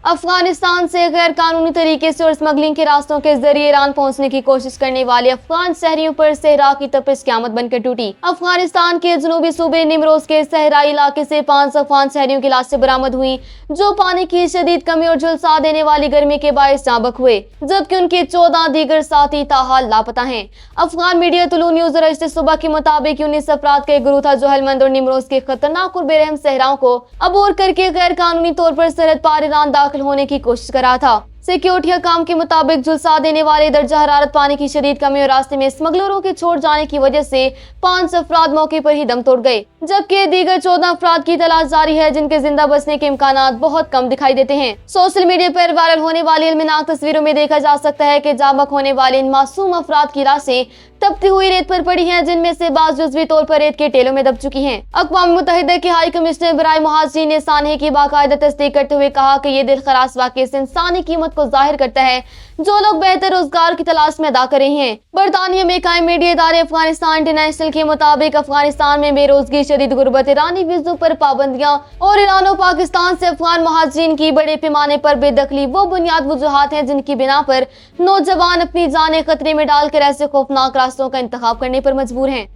افغانستان سے غیر قانونی طریقے سے اور اسمگلنگ کے راستوں کے ذریعے ایران پہنچنے کی کوشش کرنے والے افغان شہریوں پر صحرا کی تپش قیامت بن کر ٹوٹی۔ افغانستان کے جنوبی صوبے نیمروز کے صحرائی علاقے سے 5 افغان شہریوں کی لاشیں برآمد ہوئی جو پانی کی شدید کمی اور جھلسا دینے والی گرمی کے باعث جاں بحق ہوئے، جبکہ ان کے 14 دیگر ساتھی تاحال لاپتہ ہیں۔ افغان میڈیا طلوع نیوز رشتے صبح کے مطابق 19 افراد کا ایک گروہ تھا جو ہلمند اور نیمروز کے خطرناک اور بے رحم صحراؤں کو عبور کر کے غیر قانونی طور پر سرحد پار ایران داخل ہونے کی کوشش کر رہا تھا۔ سیکیورٹی حکام کے مطابق جھلسا دینے والے درجہ حرارت، پانی کی شدید کمی اور راستے میں اسمگلروں کے چھوڑ جانے کی وجہ سے 5 افراد موقع پر ہی دم توڑ گئے، جبکہ دیگر 14 افراد کی تلاش جاری ہے جن کے زندہ بچنے کے امکانات بہت کم دکھائی دیتے ہیں۔ سوشل میڈیا پر وائرل ہونے والی المناک تصویروں میں دیکھا جا سکتا ہے کہ جاں بحق ہونے والے ان معصوم افراد کی لاشیں تپتی ہوئی ریت پر پڑی ہیں، جن میں سے بعض جزوی طور پر ریت کے ٹیلوں میں دب چکی ہیں۔ اقوام متحدہ کے ہائی کمشنر برائے مہاجرین نے سانحے کی باقاعدہ تصدیق کرتے ہوئے کہا کہ یہ دل خراش واقعے سے انسانی قیمت کو ظاہر کرتا ہے جو لوگ بہتر روزگار کی تلاش میں ادا کر رہے ہیں۔ برطانیہ میں قائم میڈیا ادارے افغانستان انٹرنیشنل کے مطابق افغانستان میں بے روزگاری، شدید غربت، ایرانی ویزوں پر پابندیاں اور ایران و پاکستان سے افغان مہاجرین کی بڑے پیمانے پر بے دخلی وہ بنیاد وجوہات ہیں جن کی بنا پر نوجوان اپنی جانیں خطرے میں ڈال کر ایسے خوفناک راستوں کا انتخاب کرنے پر مجبور ہیں۔